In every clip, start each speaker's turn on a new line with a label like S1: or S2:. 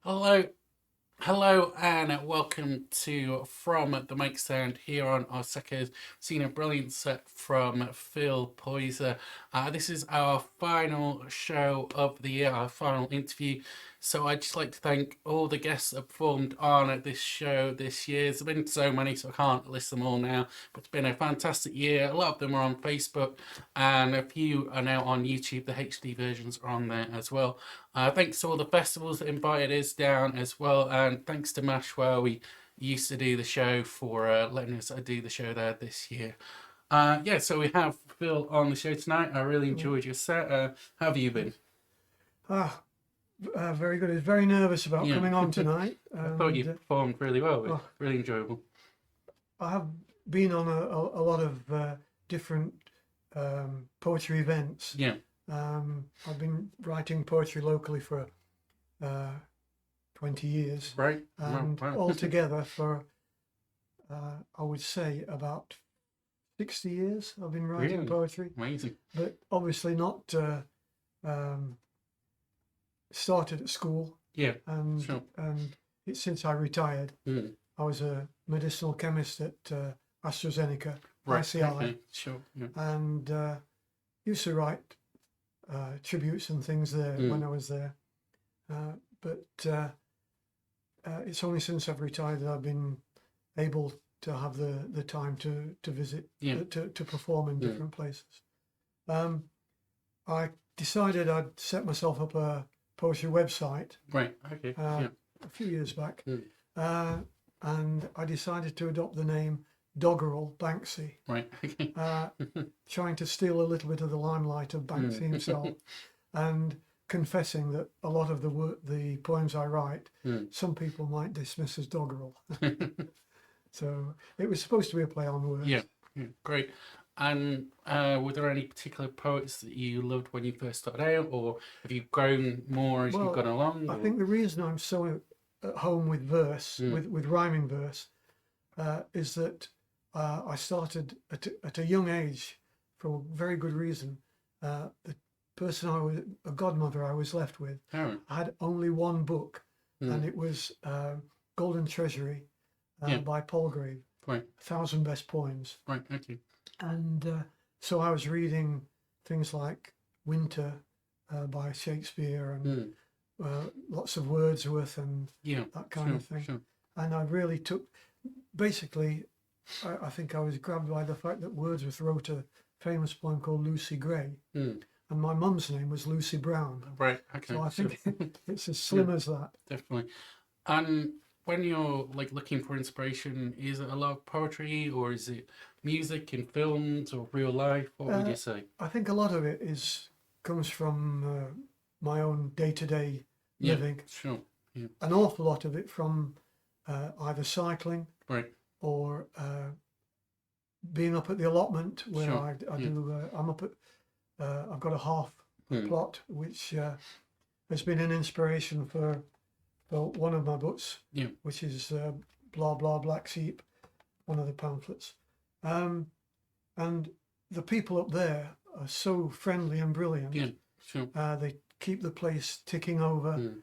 S1: Hello, hello, and welcome to From the Mic Stand here on our second Scene of Brilliance set from Phil Poyser. This is our final show of the year, our final interview. So I'd just like to thank all the guests that performed on this show this year. There's been so many, so I can't list them all now. But it's been a fantastic year. A lot of them are on Facebook, and a few are now on YouTube. The HD versions are on there as well. Thanks to all the festivals that invited us down as well, and thanks to Mash where we used to do the show for letting us do the show there this year. Yeah, so we have Phil on the show tonight. I really enjoyed your set. How have you been?
S2: Ah, Very good. I was very nervous about
S1: Yeah,
S2: coming on tonight,
S1: I thought you
S2: and
S1: performed really well. It was
S2: oh,
S1: really enjoyable.
S2: I have been on a lot of different poetry events.
S1: Yeah,
S2: I've been writing poetry locally for uh, 20 years,
S1: right. Wow,
S2: and
S1: wow.
S2: altogether for I would say about 60 years I've been writing
S1: Really
S2: poetry,
S1: amazing.
S2: but obviously not um, started at school,
S1: Yeah,
S2: and
S1: sure.
S2: it's since I retired.
S1: Mm.
S2: I was a medicinal chemist at AstraZeneca,
S1: Right.
S2: ICI,
S1: Okay. Sure. Yeah.
S2: and used to write tributes and things there when
S1: Mm.
S2: I was there. But it's only since I've retired that I've been able to have the time to visit,
S1: Yeah.
S2: to perform in
S1: Mm.
S2: different places. Um, I decided I'd set myself up a poetry website
S1: Right. Okay.
S2: uh,
S1: Yeah.
S2: a few years back,
S1: Mm.
S2: uh, and I decided to adopt the name Doggerel Banksy,
S1: Right. Okay.
S2: uh, trying to steal a little bit of the limelight of Banksy himself,
S1: Mm.
S2: and confessing that a lot of the poems I write,
S1: Mm.
S2: some people might dismiss as doggerel. So it was supposed to be a play on
S1: Yeah,
S2: words.
S1: yeah, great. And were there any particular poets that you loved when you first started out, or have you grown more as you've gone
S2: Well,
S1: along?
S2: I
S1: Or
S2: think the reason I'm so at home with verse,
S1: mm,
S2: with rhyming verse, is that I started at a young age for a very good reason. The person a godmother I was left with,
S1: oh,
S2: I had only one book, and
S1: mm,
S2: it was Golden Treasury
S1: yeah,
S2: by Palgrave,
S1: right,
S2: 1,000 Best Poems.
S1: right, okay,
S2: And so I was reading things like Winter by Shakespeare, and
S1: mm,
S2: lots of Wordsworth and
S1: yeah,
S2: that kind
S1: sure,
S2: of thing.
S1: sure,
S2: And I really took, basically, I think I was grabbed by the fact that Wordsworth wrote a famous poem called Lucy Gray,
S1: mm,
S2: and my mum's name was Lucy Brown.
S1: right, okay,
S2: So I
S1: so
S2: think it's as
S1: yeah,
S2: slim as that.
S1: definitely. And when you're like looking for inspiration, is it a lot of poetry, or is it music in films or real life? What would
S2: Uh,
S1: you say?
S2: I think a lot of it comes from my own day-to-day
S1: Yeah,
S2: living.
S1: sure, yeah,
S2: An awful lot of it from either cycling
S1: right,
S2: or being up at the allotment where
S1: sure,
S2: I
S1: yeah,
S2: do. I'm up at. I've got a half
S1: mm,
S2: plot which has been an inspiration for one of my books,
S1: yeah,
S2: which is Blah Blah Black Sheep, one of the pamphlets. Um, and the people up there are so friendly and brilliant.
S1: yeah, sure,
S2: They keep the place ticking over.
S1: mm,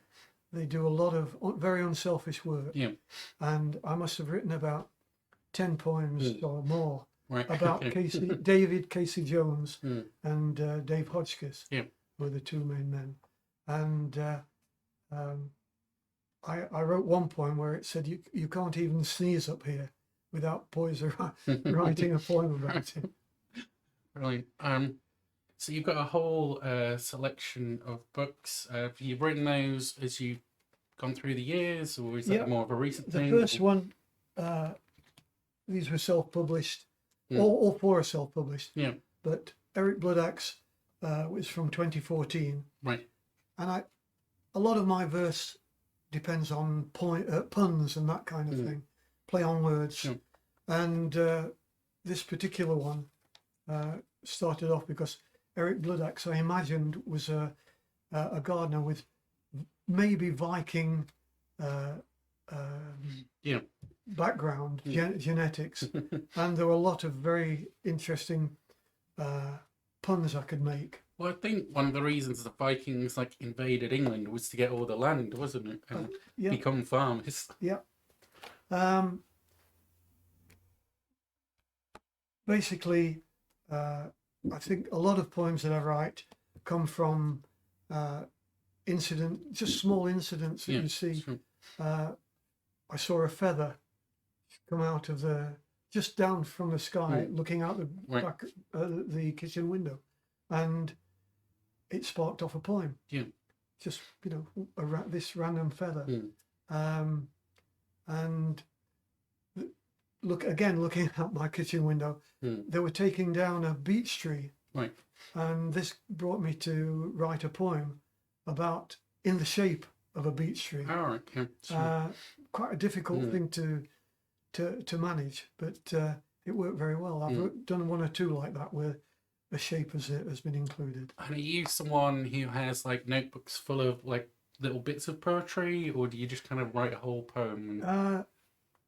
S2: They do a lot of very unselfish work.
S1: yeah.
S2: And I must have written about 10 poems
S1: Mm.
S2: or more
S1: Right.
S2: about
S1: Okay.
S2: David Casey Jones
S1: Mm.
S2: and Dave Hodgkiss,
S1: Yeah.
S2: were the two main men. And um, I wrote one poem where it said, you can't even sneeze up here without Poyser writing a poem about it.
S1: Brilliant. So you've got a whole selection of books. Have you written those as you've gone through the years, or is that
S2: Yeah,
S1: more of a recent
S2: the
S1: thing?
S2: first one, uh, these were self-published.
S1: Mm.
S2: All four are self-published.
S1: Yeah.
S2: But Eric Bloodaxe was from 2014.
S1: Right.
S2: And a lot of my verse depends on puns and that kind of
S1: Mm.
S2: thing, play on words.
S1: Sure.
S2: And this particular one started off because Eric Bloodaxe, I imagined, was a gardener with maybe Viking
S1: Yeah.
S2: background,
S1: Mm.
S2: genetics, and there were a lot of very interesting puns I could make.
S1: Well, I think one of the reasons the Vikings like invaded England was to get all the land, wasn't it,
S2: Uh,
S1: and
S2: yeah,
S1: become farmers.
S2: yeah. Um, Basically, uh, I think a lot of poems that I write come from uh, just small incidents that
S1: Yeah,
S2: you see.
S1: sure.
S2: Uh, I saw a feather come out of just down from the sky,
S1: Mm,
S2: looking out the
S1: right.
S2: back, the kitchen window, and it sparked off a poem.
S1: Yeah.
S2: Just this random feather,
S1: Mm,
S2: um, and looking out my kitchen window,
S1: mm,
S2: they were taking down a beech tree,
S1: right.
S2: and this brought me to write a poem about in the shape of a beech tree.
S1: All right. Yeah. Sure.
S2: Uh, Quite a difficult
S1: Mm,
S2: thing to manage, but it worked very well.
S1: mm.
S2: I've done one or two like that where a shape has been included.
S1: And are you someone who has like notebooks full of like little bits of poetry, or do you just kind of write a whole poem?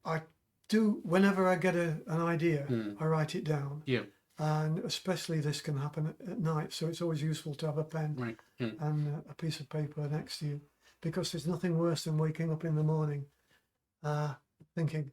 S2: I do whenever I get an idea,
S1: Mm,
S2: I write it down,
S1: yeah.
S2: and especially this can happen at night, so it's always useful to have a pen
S1: Right. Mm,
S2: and a piece of paper next to you, because there's nothing worse than waking up in the morning uh, thinking,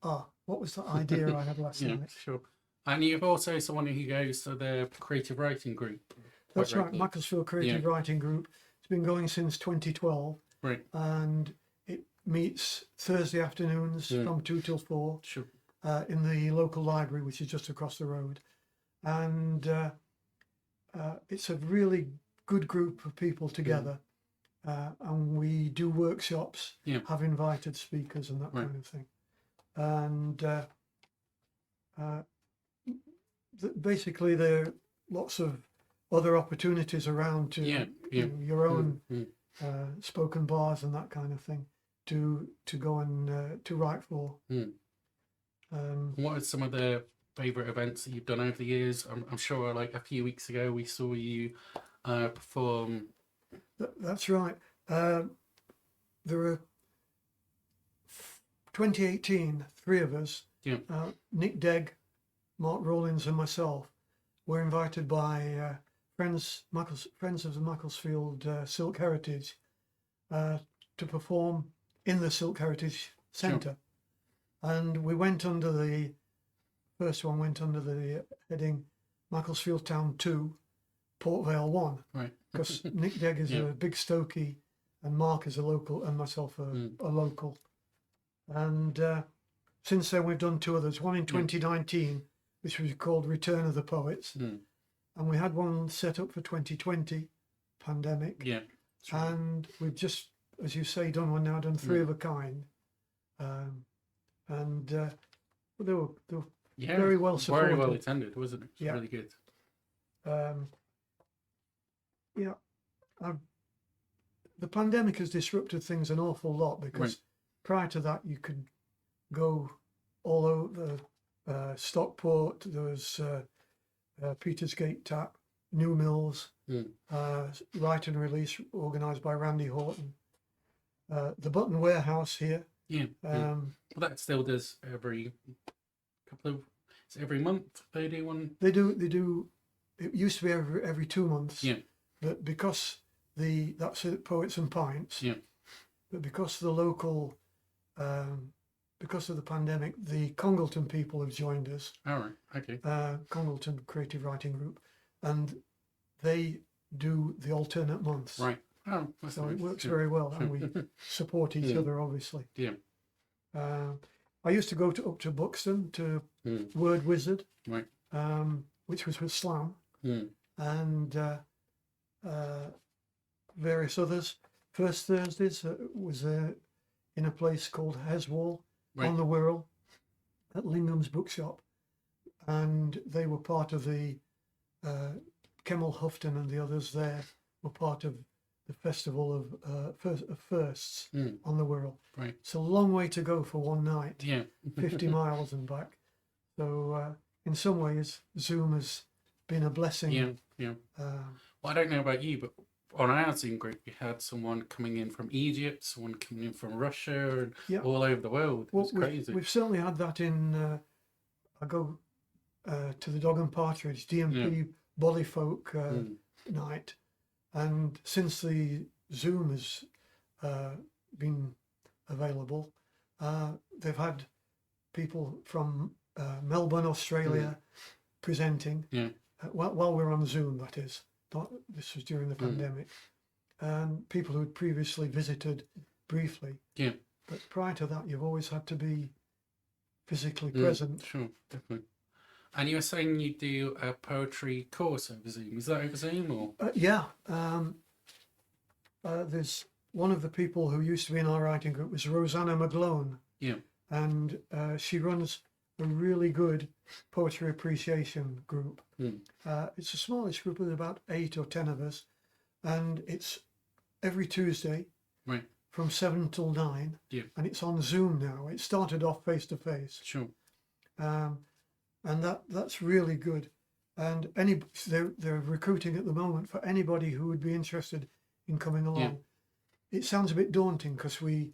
S2: what was the idea I had last
S1: yeah.
S2: night?
S1: Sure. And you're also someone who goes to the creative writing group quite
S2: That's right,
S1: regularly.
S2: Macclesfield
S1: Yeah.
S2: Creative Writing Group. It's been going since 2012,
S1: Right.
S2: and it meets Thursday afternoons
S1: Mm,
S2: from 2 till 4
S1: sure.
S2: in the local library, which is just across the road. And it's a really good group of people
S1: Mm,
S2: together. And we do workshops,
S1: yeah.
S2: have invited speakers and that
S1: Right.
S2: kind of thing. And uh, basically, there are lots of other opportunities around to
S1: Yeah. Yeah.
S2: your
S1: Mm,
S2: own
S1: mm.
S2: spoken bars and that kind of thing to go and to write for.
S1: Mm.
S2: Um,
S1: What are some of the favourite events that you've done over the years? I'm sure, like a few weeks ago, we saw you perform.
S2: that's right. There were 2018, three of us,
S1: Yeah.
S2: Nick Degg, Mark Rawlins, and myself, were invited by friends of the Macclesfield Silk Heritage to perform in the Silk Heritage
S1: Sure.
S2: Centre. And we went under the first one went under the heading Macclesfield Town 2, Port Vale 1,
S1: Right.
S2: because Nick Degg is
S1: Yeah.
S2: a big Stokey and Mark is a local and myself
S1: Mm.
S2: a local. And since then we've done two others, one in 2019, which was called Return of the Poets,
S1: Mm.
S2: and we had one set up for 2020, pandemic,
S1: Yeah. Sure.
S2: and we've just, as you say, done one now, done three of a kind. And they were
S1: Yeah.
S2: very well
S1: Very well
S2: supported.
S1: attended, wasn't it? It was
S2: Yeah.
S1: really good.
S2: Yeah, the pandemic has disrupted things an awful lot, because
S1: Right.
S2: prior to that you could go all over Stockport. There was Petersgate Tap, New Mills,
S1: Mm.
S2: Write and Release, organised by Randy Horton. The Button Warehouse here.
S1: Yeah. Yeah. Well, that still does every couple of. It's every month they do one.
S2: They do. It used to be every 2 months.
S1: Yeah.
S2: But because that's it, Poets and Pints.
S1: Yeah.
S2: But because the local, because of the pandemic, the Congleton people have joined us.
S1: All right. Okay.
S2: Congleton Creative Writing Group, and they do the alternate months.
S1: Right. Oh, that's
S2: So
S1: nice.
S2: it works
S1: Yeah.
S2: very well, and we support each
S1: Mm.
S2: other, obviously.
S1: Yeah.
S2: I used to go up to Buxton to
S1: Mm.
S2: Word Wizard,
S1: Right.
S2: which was with Slam,
S1: Mm.
S2: and various others. First Thursdays was in a place called Heswall
S1: Right.
S2: on the Wirral at Lingham's Bookshop, and they were part of the Kemmel Houghton and the others there were part of the festival of firsts
S1: Mm.
S2: on the Wirral.
S1: Right.
S2: It's a long way to go for one night,
S1: Yeah.
S2: 50 miles and back. So in some ways, Zoom has been a blessing.
S1: Yeah. Yeah. Well, I don't know about you, but on our Zoom group, we had someone coming in from Egypt, someone coming in from Russia, and
S2: Yeah.
S1: all over the world. It
S2: Well,
S1: was crazy.
S2: we've certainly had that in. I go to the Dog and Partridge, DMP, Bollyfolk, night. And since the Zoom has been available, they've had people from Melbourne, Australia, presenting.
S1: Yeah.
S2: While we're on Zoom, that is. This was during the pandemic. People who had previously visited briefly.
S1: Yeah.
S2: But prior to that, you've always had to be physically present.
S1: Sure, definitely. And you were saying you do a poetry course over Zoom. Is that over Zoom or?
S2: Yeah. There's one of the people who used to be in our writing group was Rosanna McGlone.
S1: Yeah.
S2: And she runs a really good poetry appreciation group. It's a smallish group with about 8 or 10 of us. And it's every Tuesday.
S1: Right.
S2: From 7 till 9.
S1: Yeah.
S2: And it's on Zoom now. It started off face to face.
S1: Sure.
S2: And that's really good. And they're recruiting at the moment for anybody who would be interested in coming along. Yeah. It sounds a bit daunting because we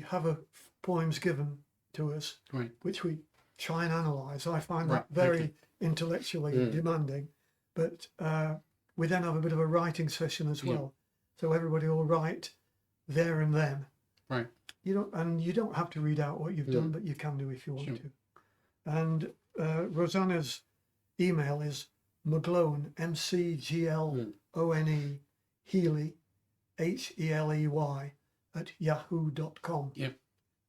S2: have poems given to us,
S1: right,
S2: which we try and analyse. I find that very intellectually demanding. But we then have a bit of a writing session as well. So everybody will write there and then.
S1: Right.
S2: You don't have to read out what you've done, but you can do if you want to. And Rosanna's email is McGlone, MCGLONE, Healy, HELEY, @yahoo.com.
S1: Yep.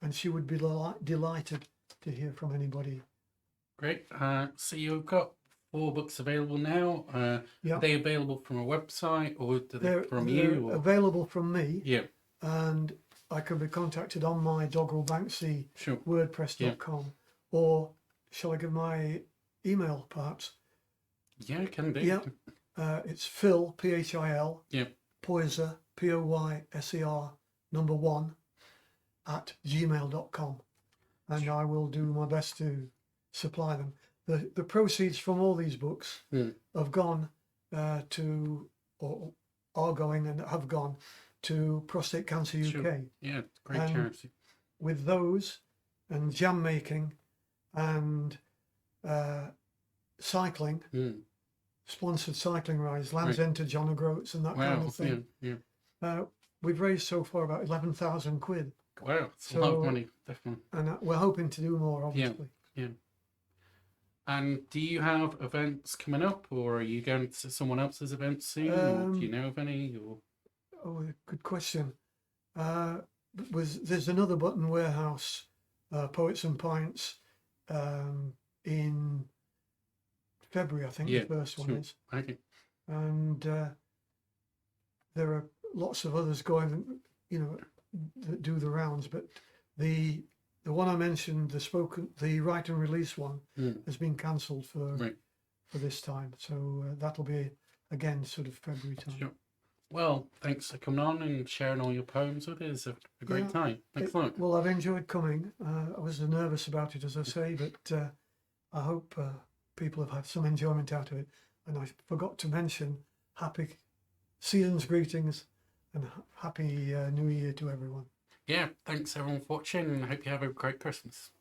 S2: And she would be delighted to hear from anybody.
S1: Great. So you've got 4 books available now. Are they available from a website or from you?
S2: They're available from me.
S1: Yeah.
S2: And I can be contacted on my Doggerel Banksy WordPress.com. Or shall I give my email perhaps?
S1: Yeah, it can be.
S2: Yeah. It's Phil, PHIL,
S1: Yep.
S2: Poyser, POYSER, 1, @gmail.com. And I will do my best to supply them. The proceeds from all these books have gone to, or are going and have gone to Prostate Cancer UK.
S1: Sure. Yeah, great charity.
S2: With those and jam making and cycling, sponsored cycling rides, Land's End to John O'Groats and that kind of thing. Yeah. We've raised so far about 11,000 quid.
S1: Wow, it's a lot of money, definitely.
S2: And we're hoping to do more, obviously.
S1: Yeah. And do you have events coming up, or are you going to someone else's events soon? Or do you know of any? Or?
S2: Oh, good question. There's another Button Warehouse, Poets and Pints, in February, I think the first one is.
S1: Okay.
S2: And there are lots of others going, that do the rounds, but the one I mentioned, the write and release one, has been cancelled for this time. So that'll be again sort of February time.
S1: Sure. Well, thanks for coming on and sharing all your poems with us. A great time. Thanks a lot.
S2: Well, I've enjoyed coming. I was nervous about it, as I say, but I hope people have had some enjoyment out of it. And I forgot to mention happy season's greetings and happy New Year to everyone.
S1: Yeah, thanks everyone for watching, and I hope you have a great Christmas.